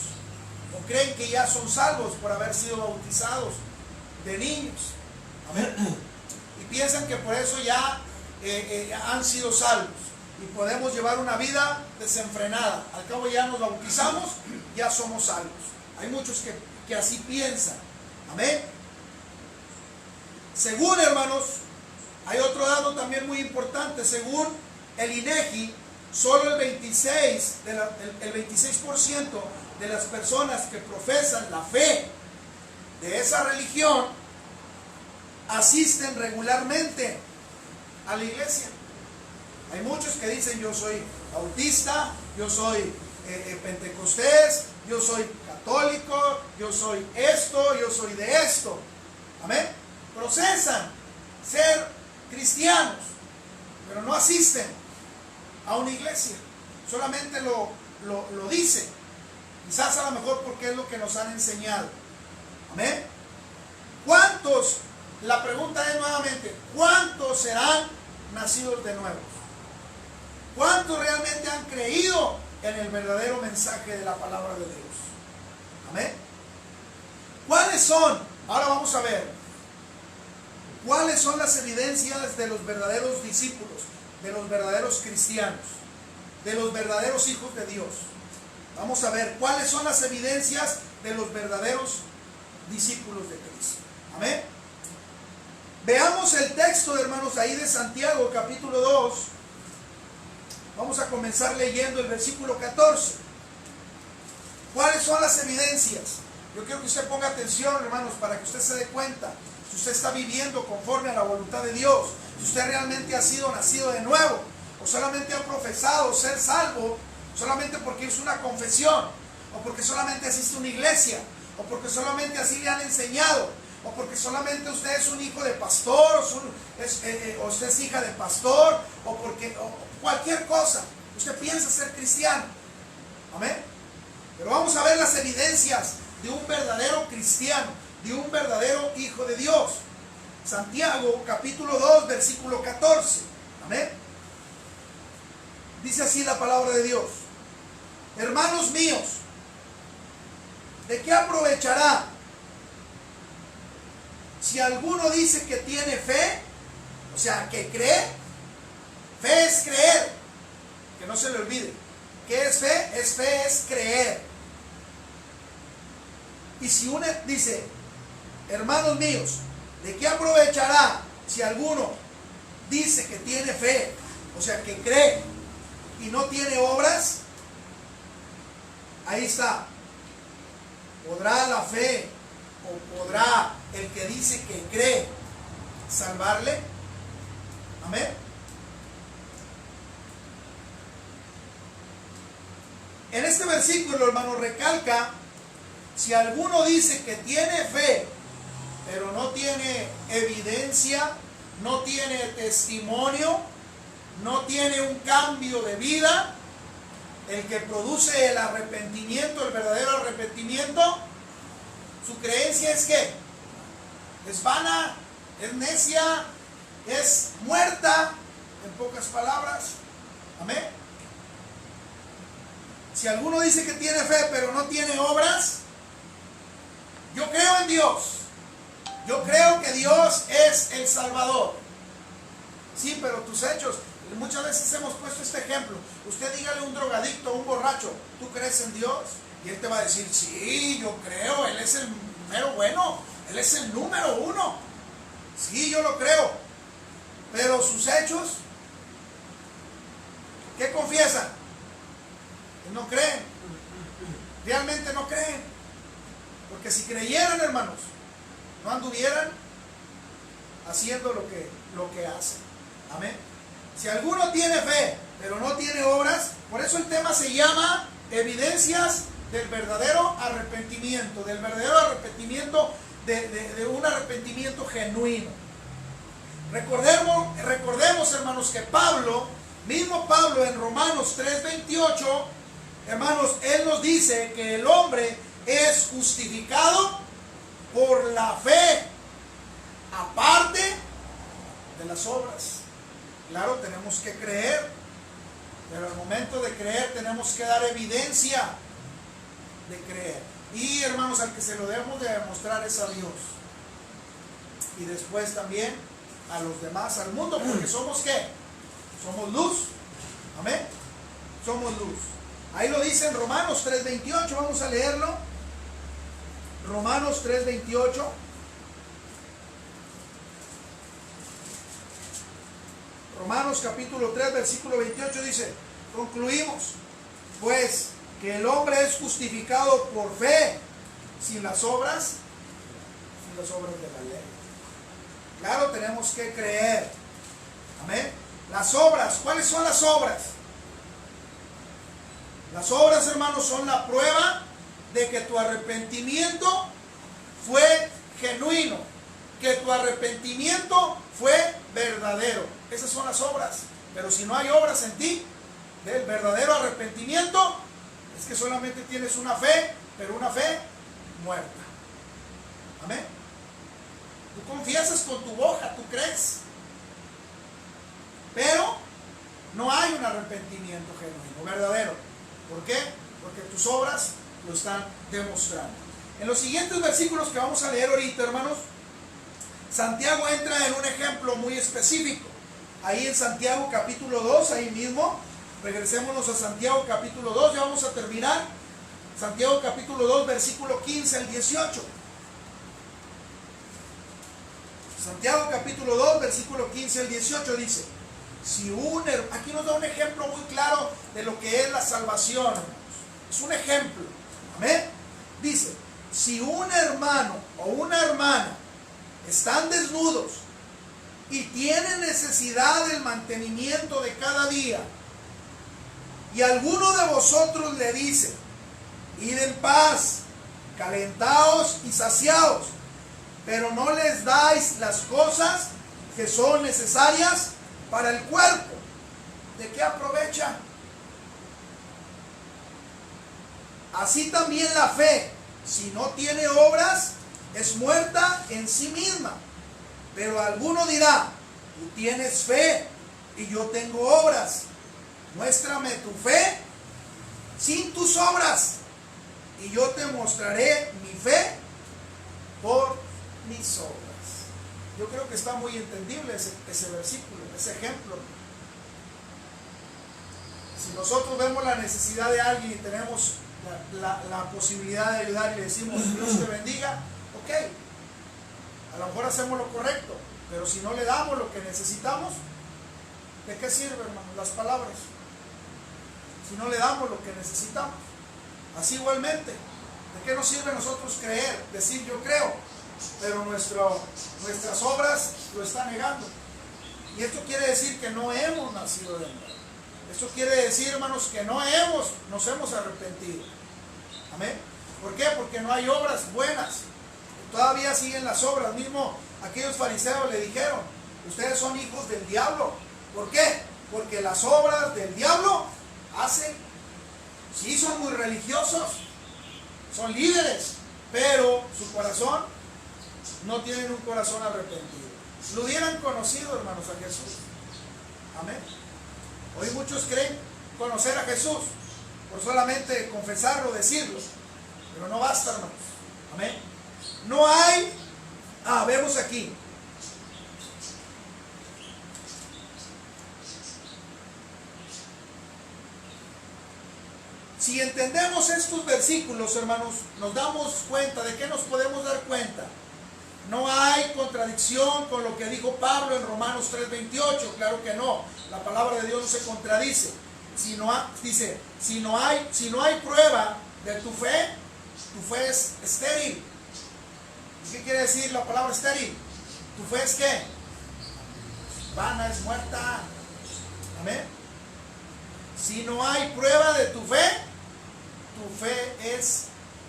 o creen que ya son salvos por haber sido bautizados de niños. Amén. Y piensan que por eso ya han sido salvos y podemos llevar una vida desenfrenada. Al cabo ya nos bautizamos, ya somos salvos. Hay muchos que así piensan. Amén. Según, hermanos, hay otro dato también muy importante. Según el INEGI, solo el 26% de las personas que profesan la fe de esa religión asisten regularmente a la iglesia. Hay muchos que dicen, yo soy bautista, yo soy pentecostés, yo soy católico, yo soy esto, yo soy de esto. Amén. Procesan ser cristianos, pero no asisten a una iglesia. Solamente lo dicen. Quizás a lo mejor porque es lo que nos han enseñado. Amén. ¿Cuántos? La pregunta es nuevamente, ¿cuántos serán nacidos de nuevo? ¿Cuántos realmente han creído en el verdadero mensaje de la palabra de Dios? Amén. ¿Cuáles son? Ahora vamos a ver. ¿Cuáles son las evidencias de los verdaderos discípulos, de los verdaderos cristianos, de los verdaderos hijos de Dios? Vamos a ver cuáles son las evidencias de los verdaderos discípulos de Cristo. Amén. Veamos el texto, hermanos, ahí de Santiago, capítulo 2. Vamos a comenzar leyendo el versículo 14. ¿Cuáles son las evidencias? Yo quiero que usted ponga atención, hermanos, para que usted se dé cuenta si usted está viviendo conforme a la voluntad de Dios, si usted realmente ha sido nacido de nuevo, o solamente ha profesado ser salvo solamente porque hizo una confesión, o porque solamente asiste a una iglesia, o porque solamente así le han enseñado, o porque solamente usted es un hijo de pastor, o usted es hija de pastor, o porque cualquier cosa. Usted piensa ser cristiano. Amén. Pero vamos a ver las evidencias de un verdadero cristiano, de un verdadero hijo de Dios. Santiago capítulo 2 versículo 14. Amén. Dice así la palabra de Dios: hermanos míos, ¿De qué aprovechará si alguno dice que tiene fe? O sea, que cree. Fe es creer. Que no se le olvide. ¿Qué es fe? Es creer. Y si uno dice, hermanos míos, ¿de qué aprovechará si alguno dice que tiene fe? O sea, que cree y no tiene obras. Ahí está. ¿Podrá la fe o podrá el que dice que cree salvarle? Amén. En este versículo, hermano, recalca, si alguno dice que tiene fe, pero no tiene evidencia, no tiene testimonio, no tiene un cambio de vida, el que produce el arrepentimiento, el verdadero arrepentimiento, su creencia es que es vana, es necia, es muerta, en pocas palabras. Amén. Si alguno dice que tiene fe pero no tiene obras, yo creo en Dios. Yo creo que Dios es el Salvador. Sí, pero tus hechos, muchas veces hemos puesto este ejemplo. Usted dígale a un drogadicto, a un borracho, ¿tú crees en Dios? Y él te va a decir, sí, yo creo, Él es el mero bueno, Él es el número uno. Sí, yo lo creo. Pero sus hechos, ¿qué confiesan? No creen. Realmente no creen. Porque si creyeran, hermanos, no anduvieran haciendo lo que hacen. Amén. Si alguno tiene fe, pero no tiene obras, por eso el tema se llama evidencias del verdadero arrepentimiento, del verdadero arrepentimiento, de un arrepentimiento genuino. Recordemos, hermanos, que mismo Pablo en Romanos 3:28, hermanos, él nos dice que el hombre es justificado por la fe, aparte de las obras. Claro, tenemos que creer, pero al momento de creer tenemos que dar evidencia de creer. Y hermanos, al que se lo debemos de demostrar es a Dios. Y después también a los demás, al mundo, porque somos ¿qué? Somos luz. Amén. Somos luz. Ahí lo dice en Romanos 3:28, vamos a leerlo. Romanos 3:28. Romanos capítulo 3, versículo 28 dice, concluimos, pues, que el hombre es justificado por fe, sin las obras de la ley. Claro, tenemos que creer. Amén. Las obras, ¿cuáles son las obras? Las obras, hermanos, son la prueba de que tu arrepentimiento fue genuino, que tu arrepentimiento fue verdadero. Esas son las obras. Pero si no hay obras en ti del verdadero arrepentimiento, es que solamente tienes una fe, pero una fe muerta. Amén. Tú confiesas con tu boca, tú crees, pero no hay un arrepentimiento genuino, verdadero. ¿Por qué? Porque tus obras lo están demostrando. En los siguientes versículos que vamos a leer ahorita, hermanos, Santiago entra en un ejemplo muy específico. Ahí en Santiago capítulo 2, ahí mismo, regresémonos a Santiago capítulo 2, ya vamos a terminar. Santiago capítulo 2, versículo 15 al 18. Santiago capítulo 2, versículo 15 al 18 dice, aquí nos da un ejemplo muy claro de lo que es la salvación, hermanos. Es un ejemplo. Amén. Dice, si un hermano o una hermana están desnudos y tienen necesidad del mantenimiento de cada día, y alguno de vosotros le dice, id en paz, calentaos y saciaos, pero no les dais las cosas que son necesarias para el cuerpo, ¿de qué aprovecha? Así también la fe, si no tiene obras, es muerta en sí misma. Pero alguno dirá, tú tienes fe y yo tengo obras. Muéstrame tu fe sin tus obras y yo te mostraré mi fe por mis obras. Yo creo que está muy entendible ese versículo, ese ejemplo. Si nosotros vemos la necesidad de alguien y tenemos la posibilidad de ayudar y le decimos Dios te bendiga, ok, a lo mejor hacemos lo correcto, pero si no le damos lo que necesitamos, ¿de qué sirve, hermano, las palabras? Si no le damos lo que necesitamos. Así igualmente, ¿de qué nos sirve a nosotros creer, decir yo creo, pero nuestras obras lo están negando? Y esto quiere decir que no hemos nacido de nuevo. Esto quiere decir, hermanos, que nos hemos arrepentido. Amén. ¿Por qué? Porque no hay obras buenas. Todavía siguen las obras. Mismo aquellos fariseos le dijeron, ustedes son hijos del diablo. ¿Por qué? Porque las obras del diablo hacen, sí, son muy religiosos, son líderes, pero su corazón no tienen un corazón arrepentido. Lo hubieran conocido, hermanos, a Jesús. Amén. Hoy muchos creen conocer a Jesús por solamente confesarlo, decirlo, pero no basta, hermanos. Amén. No hay, vemos aquí. Si entendemos estos versículos, hermanos, nos damos cuenta. ¿De qué nos podemos dar cuenta? No hay contradicción con lo que dijo Pablo en Romanos 3:28, claro que no. La palabra de Dios no se contradice. Dice, si no hay prueba de tu fe es estéril. ¿Qué quiere decir la palabra estéril? ¿Tu fe es qué? Vana, es muerta. Amén. Si no hay prueba de tu fe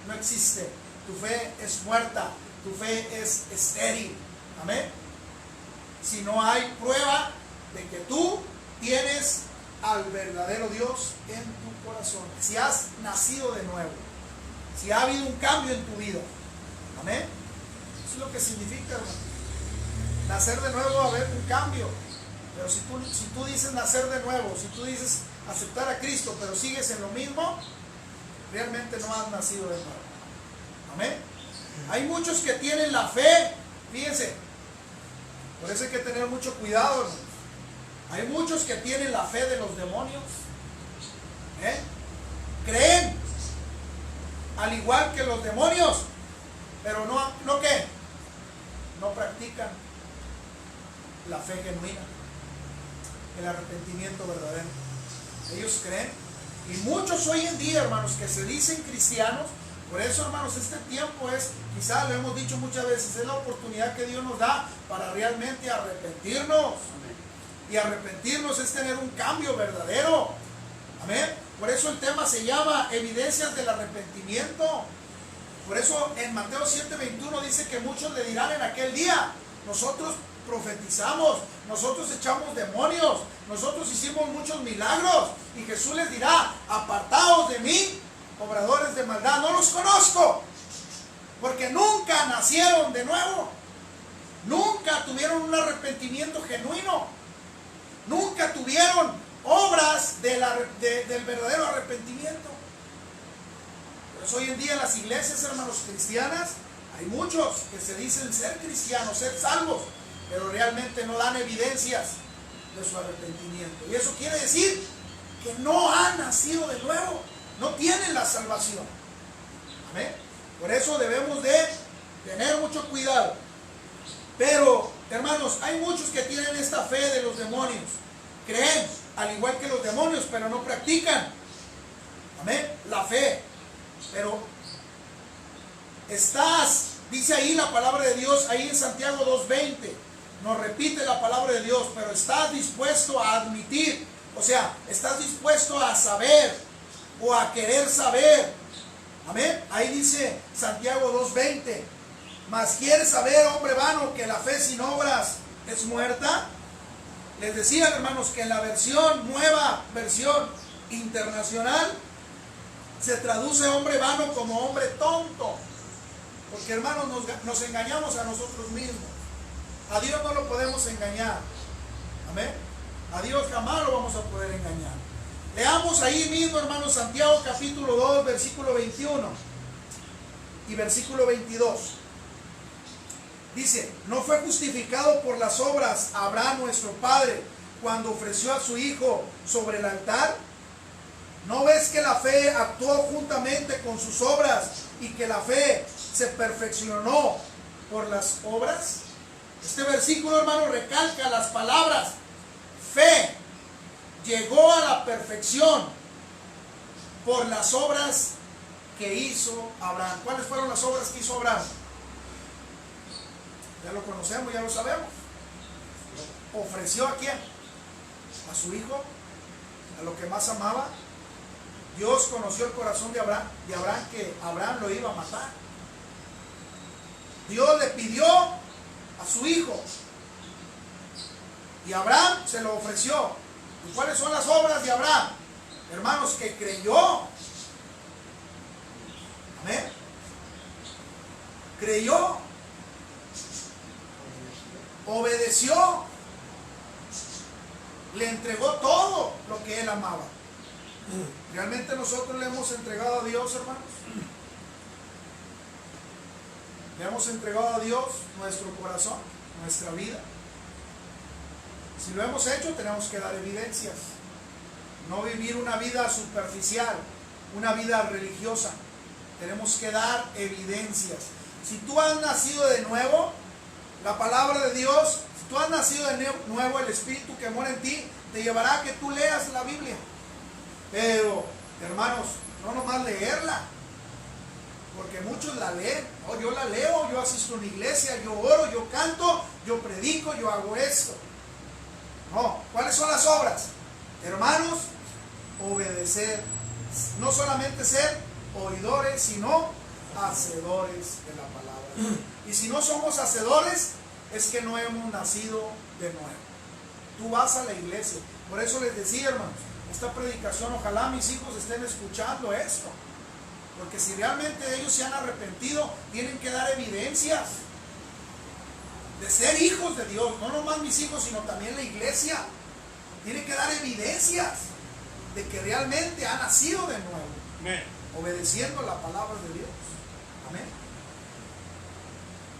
no existe. Tu fe es muerta. Tu fe es estéril. Amén. Si no hay prueba de que tú tienes al verdadero Dios en tu corazón, si has nacido de nuevo, si ha habido un cambio en tu vida. Amén. Eso es lo que significa, hermano. Nacer de nuevo, va a haber un cambio. Pero si tú dices nacer de nuevo, si tú dices aceptar a Cristo, pero sigues en lo mismo, realmente no has nacido de nuevo. Amén. Hay muchos que tienen la fe, fíjense, por eso hay que tener mucho cuidado, hermanos. Hay muchos que tienen la fe de los demonios. Creen al igual que los demonios, pero no ¿qué? No practican la fe genuina, el arrepentimiento verdadero. Ellos creen, y muchos hoy en día, hermanos, que se dicen cristianos. Por eso, hermanos, este tiempo quizás lo hemos dicho muchas veces, es la oportunidad que Dios nos da para realmente arrepentirnos. Y arrepentirnos es tener un cambio verdadero. Amén. Por eso el tema se llama evidencias del arrepentimiento. Por eso en Mateo 7:21 dice que muchos le dirán en aquel día, nosotros profetizamos, nosotros echamos demonios, nosotros hicimos muchos milagros. Y Jesús les dirá, apartaos de mí, obradores de maldad, no los conozco, porque nunca nacieron de nuevo, nunca tuvieron un arrepentimiento genuino, nunca tuvieron obras del verdadero arrepentimiento. Por eso hoy en día en las iglesias, hermanos, cristianas, hay muchos que se dicen ser cristianos, ser salvos, pero realmente no dan evidencias de su arrepentimiento. Y eso quiere decir que no han nacido de nuevo, no tienen la salvación. Amén. Por eso debemos de tener mucho cuidado. Pero, hermanos, hay muchos que tienen esta fe de los demonios. Creen al igual que los demonios, pero no practican. Amén. La fe. Pero dice ahí la palabra de Dios, ahí en Santiago 2:20, nos repite la palabra de Dios, pero estás dispuesto a admitir, o sea, estás dispuesto a saber o a querer saber. Amén. Ahí dice Santiago 2:20, mas quieres saber, hombre vano, que la fe sin obras es muerta. Les decía, hermanos, que en la nueva versión internacional se traduce hombre vano como hombre tonto, porque, hermanos, nos engañamos a nosotros mismos. A Dios no lo podemos engañar. Amén. A Dios jamás lo vamos a poder engañar. Leamos ahí mismo, hermanos, Santiago capítulo 2, versículo 21. y versículo 22. Dice, ¿no fue justificado por las obras Abraham nuestro padre cuando ofreció a su hijo sobre el altar? ¿No ves que la fe actuó juntamente con sus obras y que la fe se perfeccionó por las obras? Este versículo, hermano, recalca las palabras fe llegó a la perfección por las obras que hizo Abraham. ¿Cuáles fueron las obras que hizo Abraham? Ya lo conocemos, ya lo sabemos. ¿Ofreció a quién? A su hijo, a lo que más amaba. Dios conoció el corazón de Abraham que Abraham lo iba a matar. Dios le pidió a su hijo y Abraham se lo ofreció. ¿Y cuáles son las obras de Abraham? Hermanos, que creyó. Amén. Creyó. Obedeció. Le entregó todo lo que él amaba. ¿Realmente nosotros le hemos entregado a Dios, hermanos? Le hemos entregado a Dios nuestro corazón, nuestra vida. Si lo hemos hecho, tenemos que dar evidencias. No vivir una vida superficial, una vida religiosa. Tenemos que dar evidencias. Si tú has nacido de nuevo, la palabra de Dios, si tú has nacido de nuevo, el Espíritu que mora en ti te llevará a que tú leas la Biblia. Pero, hermanos, no nomás leerla, porque muchos la leen. Oh, yo la leo, yo asisto a una iglesia, yo oro, yo canto, yo predico, yo hago esto. No, ¿cuáles son las obras? Hermanos, obedecer. No solamente ser oidores, sino hacedores de la palabra. Y si no somos hacedores, es que no hemos nacido de nuevo. Tú vas a la iglesia. Por eso les decía, hermanos, esta predicación, ojalá mis hijos estén escuchando esto. Porque si realmente ellos se han arrepentido, tienen que dar evidencias de ser hijos de Dios. No nomás mis hijos, sino también la iglesia. Tiene que dar evidencias de que realmente ha nacido de nuevo. Amén. Obedeciendo la palabra de Dios. Amén.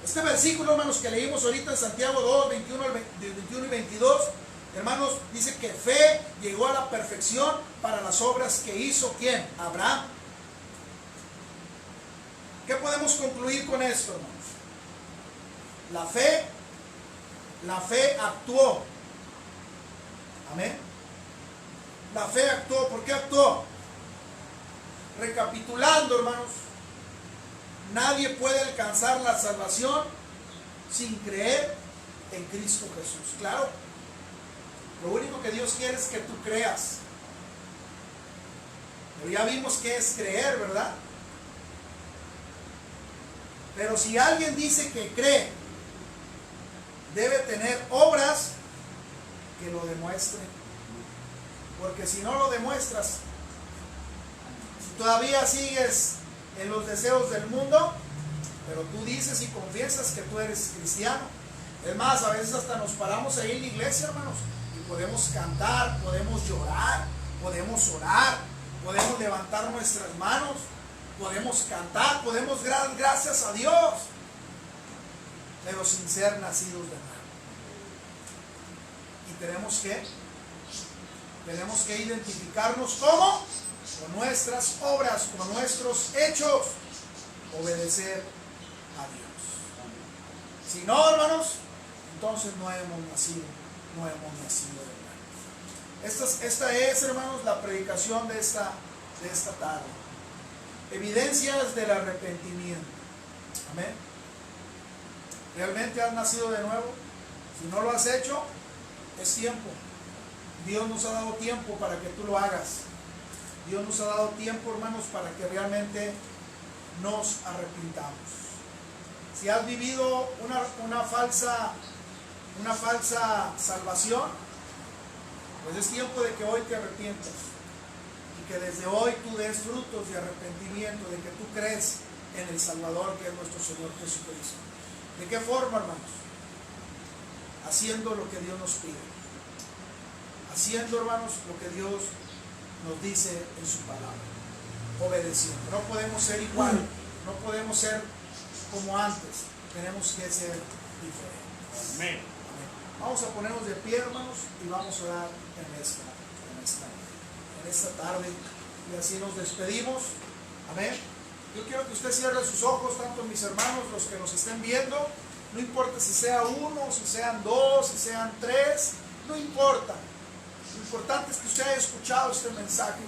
Este versículo, hermanos, que leímos ahorita en Santiago 2, 21 y 22, hermanos, dice que fe llegó a la perfección para las obras que hizo ¿quién? Abraham. ¿Qué podemos concluir con esto, hermanos? La fe actuó. Amén. La fe actuó. ¿Por qué actuó? Recapitulando, hermanos, nadie puede alcanzar la salvación sin creer en Cristo Jesús. Claro, lo único que Dios quiere es que tú creas. Pero ya vimos que es creer, ¿verdad? Pero si alguien dice que cree, debe tener obras que lo demuestren. Porque si no lo demuestras, si todavía sigues en los deseos del mundo, pero tú dices y confiesas que tú eres cristiano. Es más, a veces hasta nos paramos ahí en la iglesia, hermanos, y podemos cantar, podemos llorar, podemos orar, podemos levantar nuestras manos, podemos cantar, podemos dar gracias a Dios, pero sin ser nacidos de nuevo. Y tenemos que identificarnos ¿cómo? Con nuestras obras, con nuestros hechos, obedecer a Dios. Si no, hermanos, entonces no hemos nacido de nuevo. Esta es, hermanos, la predicación de esta tarde. Evidencias del arrepentimiento. Amén. ¿Realmente has nacido de nuevo? Si no lo has hecho, es tiempo. Dios nos ha dado tiempo para que tú lo hagas. Dios nos ha dado tiempo, hermanos, para que realmente nos arrepintamos. Si has vivido una falsa salvación, pues es tiempo de que hoy te arrepientas. Y que desde hoy tú des frutos de arrepentimiento, de que tú crees en el Salvador que es nuestro Señor Jesucristo. ¿De qué forma, hermanos? Haciendo lo que Dios nos pide. Haciendo, hermanos, lo que Dios nos dice en su palabra. Obedeciendo. No podemos ser igual No podemos ser como antes, tenemos que ser diferentes. Amén. Vamos a ponernos de pie, hermanos, y vamos a orar en esta tarde, y así nos despedimos. Amén. Yo quiero que usted cierre sus ojos, tanto mis hermanos, los que nos estén viendo. No importa si sea uno, si sean dos, si sean tres, no importa. Lo importante es que usted haya escuchado este mensaje.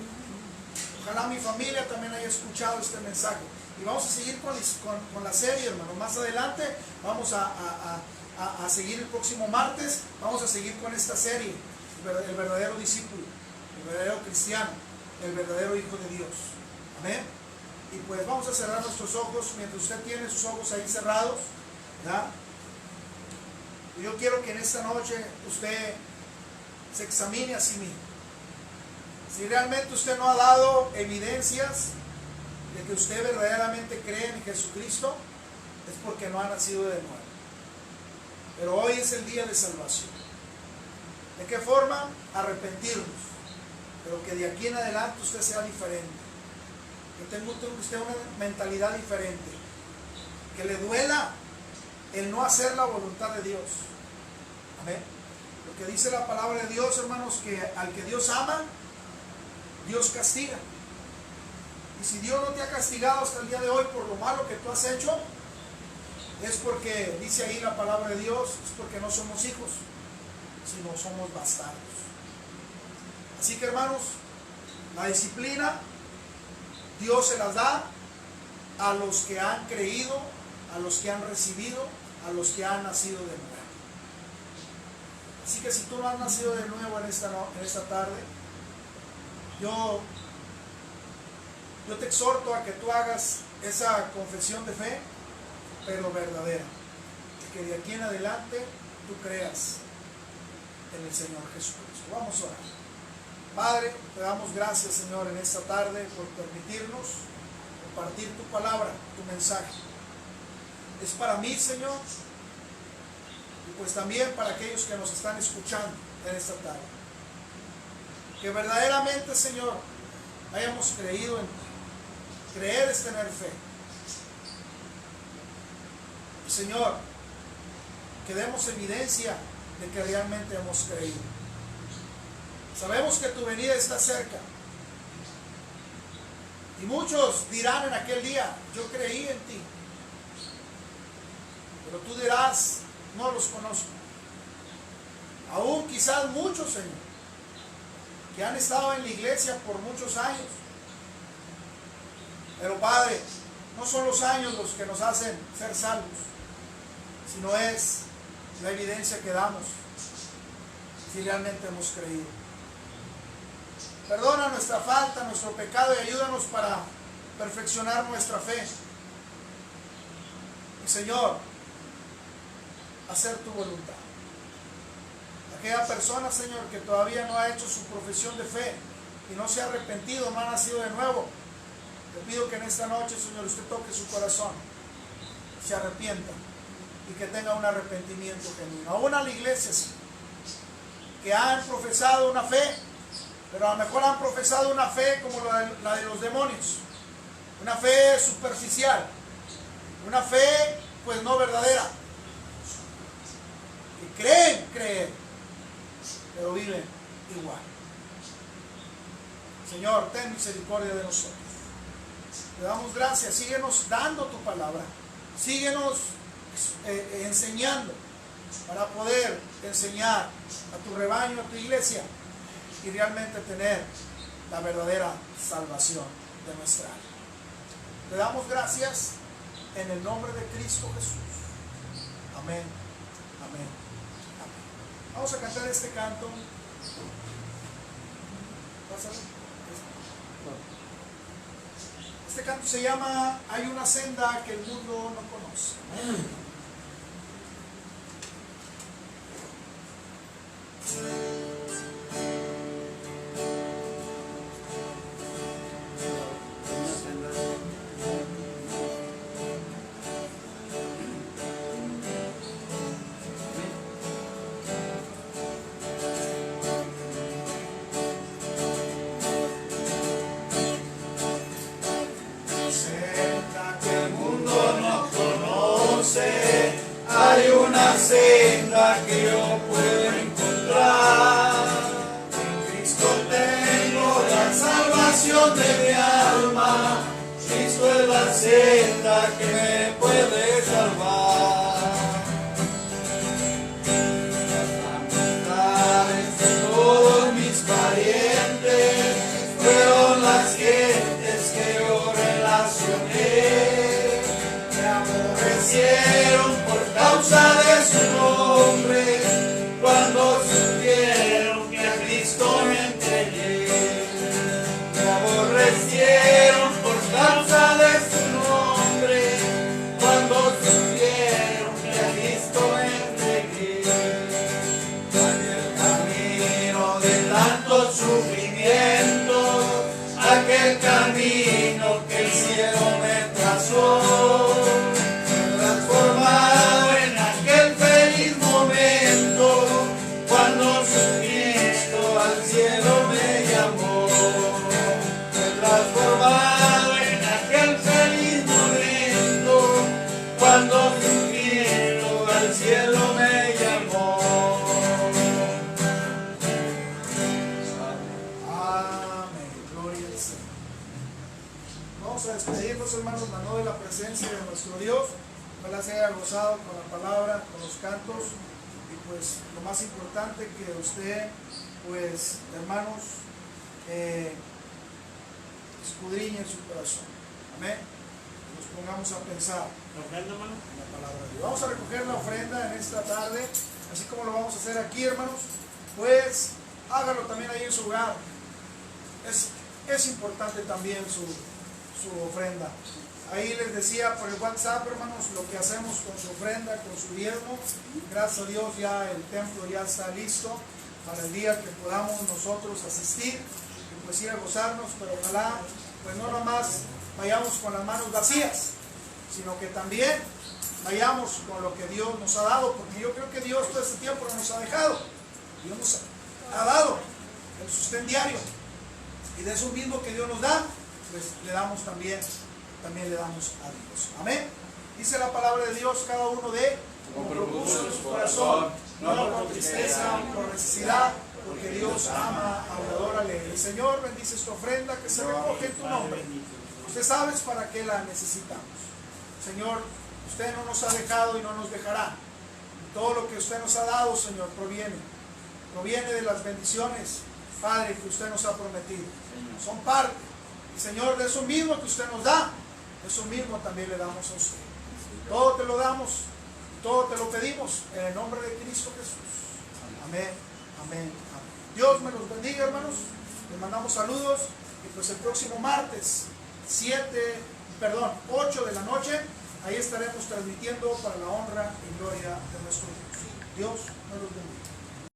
Ojalá mi familia también haya escuchado este mensaje. Y vamos a seguir con la serie, hermano. Más adelante vamos a seguir el próximo martes. Vamos a seguir con esta serie. El verdadero discípulo, el verdadero cristiano, el verdadero hijo de Dios. Amén. Y pues vamos a cerrar nuestros ojos mientras usted tiene sus ojos ahí cerrados, ¿verdad? Y yo quiero que en esta noche usted se examine a sí mismo. Si realmente usted no ha dado evidencias de que usted verdaderamente cree en Jesucristo, es porque no ha nacido de nuevo. Pero hoy es el día de salvación. ¿De qué forma? Arrepentirnos. Pero que de aquí en adelante usted sea diferente. Que tenga usted una mentalidad diferente. Que le duela el no hacer la voluntad de Dios. Amén. Lo que dice la palabra de Dios, hermanos, que al que Dios ama, Dios castiga. Y si Dios no te ha castigado hasta el día de hoy por lo malo que tú has hecho, es porque, dice ahí la palabra de Dios, es porque no somos hijos, sino somos bastardos. Así que, hermanos, la disciplina Dios se las da a los que han creído, a los que han recibido, a los que han nacido de nuevo. Así que si tú no has nacido de nuevo en esta tarde, yo te exhorto a que tú hagas esa confesión de fe, pero verdadera. Que de aquí en adelante tú creas en el Señor Jesucristo. Vamos a orar. Padre, te damos gracias, Señor, en esta tarde por permitirnos compartir tu palabra, tu mensaje. Es para mí, Señor, y pues también para aquellos que nos están escuchando en esta tarde. Que verdaderamente, Señor, hayamos creído en ti. Creer es tener fe. Y, Señor, que demos evidencia de que realmente hemos creído. Sabemos que tu venida está cerca. Y muchos dirán en aquel día, yo creí en ti. Pero tú dirás, no los conozco. Aún quizás muchos, Señor, que han estado en la iglesia por muchos años. Pero Padre, no son los años los que nos hacen ser salvos, sino es la evidencia que damos si realmente hemos creído. Perdona nuestra falta, nuestro pecado y ayúdanos para perfeccionar nuestra fe. Y Señor, hacer tu voluntad. Aquella persona, Señor, que todavía no ha hecho su profesión de fe y no se ha arrepentido, no ha nacido de nuevo, te pido que en esta noche, Señor, usted toque su corazón, se arrepienta y que tenga un arrepentimiento genuino. Aún a la iglesia, Señor, que han profesado una fe, pero a lo mejor han profesado una fe como la de los demonios, una fe superficial, una fe pues no verdadera, que creen creer, pero viven igual. Señor, ten misericordia de nosotros. Te damos gracias, síguenos dando tu palabra, síguenos enseñando para poder enseñar a tu rebaño, a tu iglesia, y realmente tener la verdadera salvación de nuestra alma. Te damos gracias en el nombre de Cristo Jesús. Amén, amén, amén. Vamos a cantar este canto. Este canto se llama Hay una senda que el mundo no conoce. Senda que el sé, hay una senda que yo puedo encontrar. En Cristo tengo la salvación de mi alma. Cristo es la senda que me puede salvar. Todos mis parientes fueron las gentes que yo relacioné, me aborrecieron por causa de su nombre, cuando supieron que a Cristo me entregué. Me aborrecieron por causa de su nombre, cuando supieron que a Cristo me entregué. Tanto sufrimiento, aquel camino que el cielo me trazó, transformado en aquel feliz momento, cuando su Cristo al cielo me llamó. Transformado en aquel feliz momento, cuando su Cristo al cielo me llamó. Vamos a despedirnos, hermanos, no de la presencia de nuestro Dios. Ojalá se haya gozado con la palabra, con los cantos, y pues lo más importante, que usted, pues hermanos, escudriñe su corazón. Amén. Nos pongamos a pensar ¿La ofrenda, hermano? en la palabra de Dios. Vamos a recoger la ofrenda en esta tarde, así como lo vamos a hacer aquí, hermanos. Pues hágalo también ahí en su hogar. Es importante también su ofrenda. Ahí les decía por el WhatsApp, hermanos, lo que hacemos con su ofrenda, con su diezmo. Gracias a Dios ya el templo ya está listo para el día que podamos nosotros asistir y pues ir a gozarnos, pero ojalá pues no nomás vayamos con las manos vacías, sino que también vayamos con lo que Dios nos ha dado, porque yo creo que Dios todo este tiempo no nos ha dejado. Dios nos ha dado el sustento diario, y de eso mismo que Dios nos da, pues le damos también le damos a Dios. Amén. Dice la palabra de Dios, cada uno de como propuso en su corazón, no por tristeza, por necesidad, porque Dios ama al dador alegre. Señor, bendice esta ofrenda que se recoge en tu nombre. Usted sabe para qué la necesitamos. Señor, usted no nos ha dejado y no nos dejará. Todo lo que usted nos ha dado, Señor, proviene de las bendiciones, Padre, que usted nos ha prometido. Son parte. Y Señor, de eso mismo que usted nos da, eso mismo también le damos a usted. Todo te lo damos, todo te lo pedimos en el nombre de Cristo Jesús. Amén, amén, amén. Dios me los bendiga, hermanos. Les mandamos saludos, y pues el próximo martes 8 de la noche, ahí estaremos transmitiendo para la honra y gloria de nuestro Dios. Dios me los bendiga.